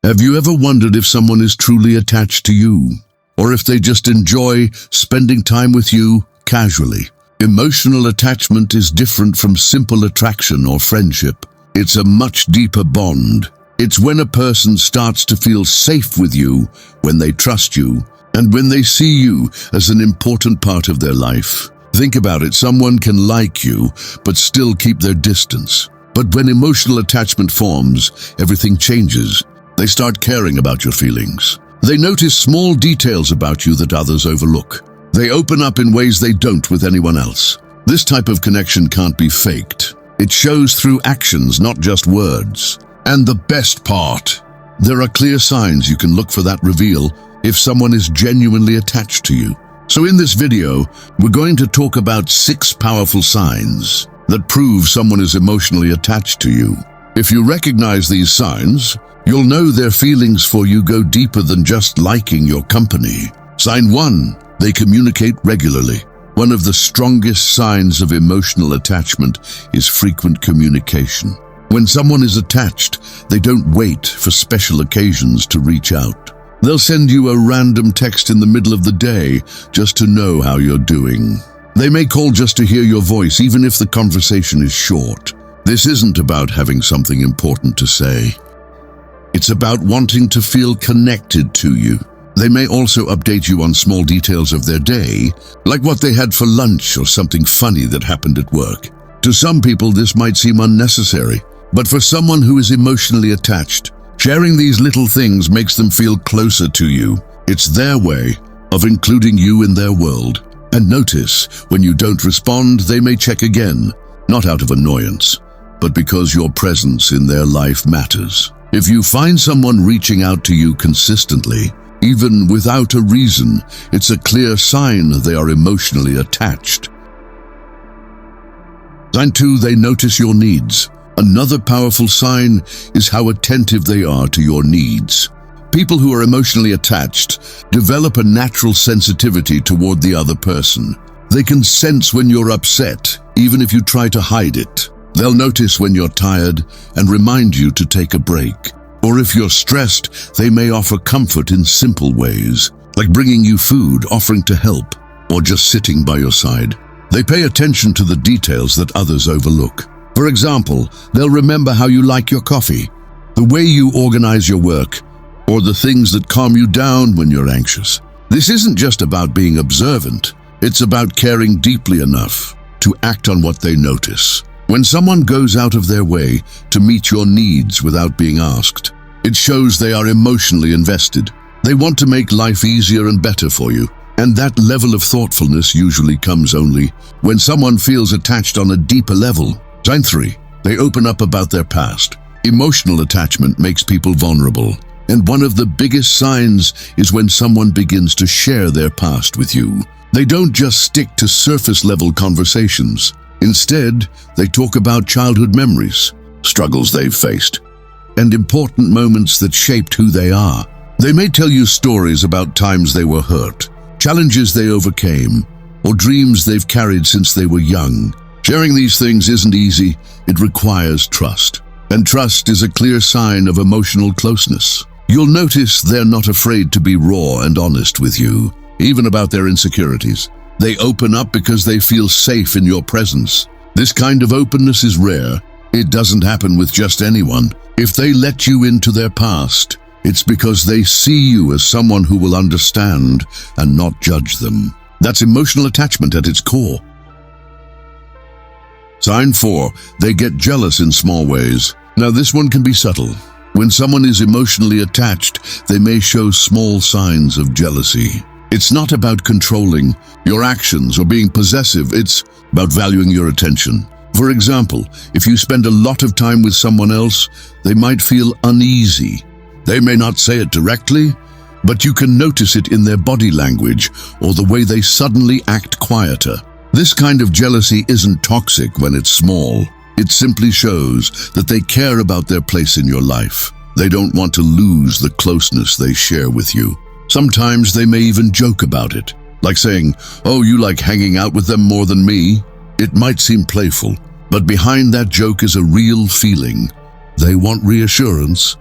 Have you ever wondered if someone is truly attached to you, or if they just enjoy spending time with you casually? Emotional attachment is different from simple attraction or friendship. It's a much deeper bond. It's when a person starts to feel safe with you, when they trust you, and when they see you as an important part of their life. Think about it, someone can like you, but still keep their distance. But when emotional attachment forms, everything changes. They start caring about your feelings. They notice small details about you that others overlook. They open up in ways they don't with anyone else. This type of connection can't be faked. It shows through actions, not just words. And the best part, there are clear signs you can look for that reveal if someone is genuinely attached to you. So in this video, we're going to talk about 6 powerful signs that prove someone is emotionally attached to you. If you recognize these signs, you'll know their feelings for you go deeper than just liking your company. Sign 1, they communicate regularly. One of the strongest signs of emotional attachment is frequent communication. When someone is attached, they don't wait for special occasions to reach out. They'll send you a random text in the middle of the day just to know how you're doing. They may call just to hear your voice, even if the conversation is short. This isn't about having something important to say. It's about wanting to feel connected to you. They may also update you on small details of their day, like what they had for lunch or something funny that happened at work. To some people, this might seem unnecessary, but for someone who is emotionally attached, sharing these little things makes them feel closer to you. It's their way of including you in their world. And notice, when you don't respond, they may check again, not out of annoyance, but because your presence in their life matters. If you find someone reaching out to you consistently, even without a reason, it's a clear sign they are emotionally attached. Sign 2, they notice your needs. Another powerful sign is how attentive they are to your needs. People who are emotionally attached develop a natural sensitivity toward the other person. They can sense when you're upset, even if you try to hide it. They'll notice when you're tired and remind you to take a break. Or if you're stressed, they may offer comfort in simple ways, like bringing you food, offering to help, or just sitting by your side. They pay attention to the details that others overlook. For example, they'll remember how you like your coffee, the way you organize your work, or the things that calm you down when you're anxious. This isn't just about being observant. It's about caring deeply enough to act on what they notice. When someone goes out of their way to meet your needs without being asked, it shows they are emotionally invested. They want to make life easier and better for you. And that level of thoughtfulness usually comes only when someone feels attached on a deeper level. Sign 3, they open up about their past. Emotional attachment makes people vulnerable. And one of the biggest signs is when someone begins to share their past with you. They don't just stick to surface-level conversations. Instead, they talk about childhood memories, struggles they've faced, and important moments that shaped who they are. They may tell you stories about times they were hurt, challenges they overcame, or dreams they've carried since they were young. Sharing these things isn't easy. It requires trust. And trust is a clear sign of emotional closeness. You'll notice they're not afraid to be raw and honest with you, even about their insecurities. They open up because they feel safe in your presence. This kind of openness is rare. It doesn't happen with just anyone. If they let you into their past, it's because they see you as someone who will understand and not judge them. That's emotional attachment at its core. Sign 4, they get jealous in small ways. Now this one can be subtle. When someone is emotionally attached, they may show small signs of jealousy. It's not about controlling your actions or being possessive. It's about valuing your attention. For example, if you spend a lot of time with someone else, they might feel uneasy. They may not say it directly, but you can notice it in their body language or the way they suddenly act quieter. This kind of jealousy isn't toxic when it's small. It simply shows that they care about their place in your life. They don't want to lose the closeness they share with you. Sometimes they may even joke about it, like saying, "Oh, you like hanging out with them more than me?" It might seem playful, but behind that joke is a real feeling. They want reassurance,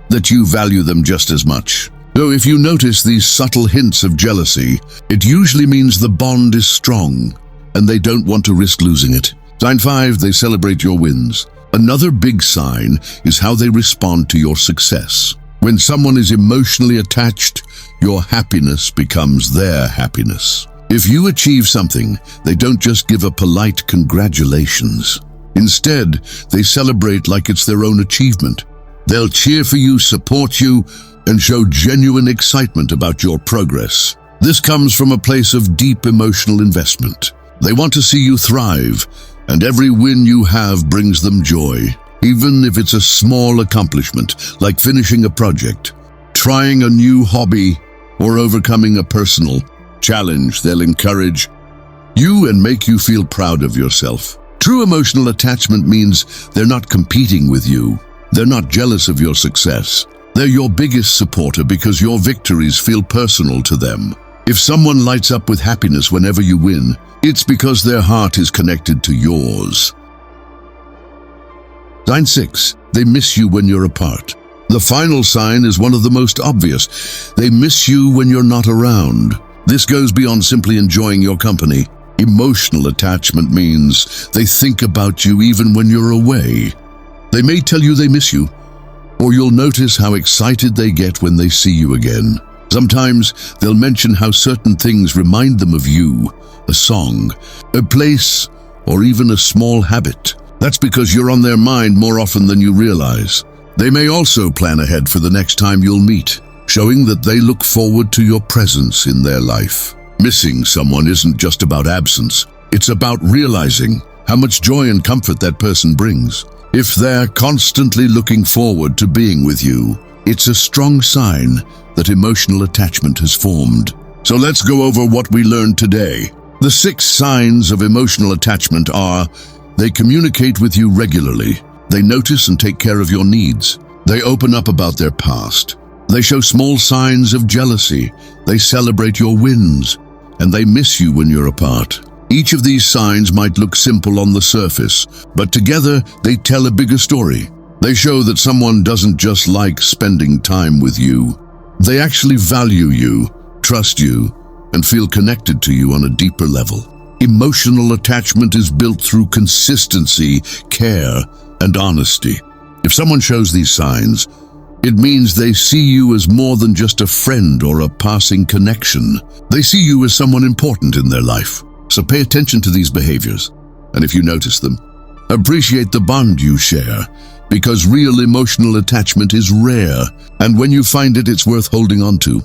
that you value them just as much. So if you notice these subtle hints of jealousy, it usually means the bond is strong and they don't want to risk losing it. Sign 5, they celebrate your wins. Another big sign is how they respond to your success. When someone is emotionally attached, your happiness becomes their happiness. If you achieve something, they don't just give a polite congratulations. Instead, they celebrate like it's their own achievement. They'll cheer for you, support you, and show genuine excitement about your progress. This comes from a place of deep emotional investment. They want to see you thrive, and every win you have brings them joy. Even if it's a small accomplishment, like finishing a project, trying a new hobby, or overcoming a personal challenge, they'll encourage you and make you feel proud of yourself. True emotional attachment means they're not competing with you. They're not jealous of your success. They're your biggest supporter because your victories feel personal to them. If someone lights up with happiness whenever you win, it's because their heart is connected to yours. Sign 6, they miss you when you're apart. The final sign is one of the most obvious. They miss you when you're not around. This goes beyond simply enjoying your company. Emotional attachment means they think about you even when you're away. They may tell you they miss you, or you'll notice how excited they get when they see you again. Sometimes they'll mention how certain things remind them of you, a song, a place, or even a small habit. That's because you're on their mind more often than you realize. They may also plan ahead for the next time you'll meet, showing that they look forward to your presence in their life. Missing someone isn't just about absence. It's about realizing how much joy and comfort that person brings. If they're constantly looking forward to being with you, it's a strong sign that emotional attachment has formed. So let's go over what we learned today. The 6 signs of emotional attachment are: they communicate with you regularly. They notice and take care of your needs. They open up about their past. They show small signs of jealousy. They celebrate your wins. And they miss you when you're apart. Each of these signs might look simple on the surface, but together they tell a bigger story. They show that someone doesn't just like spending time with you. They actually value you, trust you, and feel connected to you on a deeper level. Emotional attachment is built through consistency, care, and honesty. If someone shows these signs, it means they see you as more than just a friend or a passing connection. They see you as someone important in their life. So pay attention to these behaviors, and if you notice them, appreciate the bond you share, because real emotional attachment is rare, and when you find it, it's worth holding on to.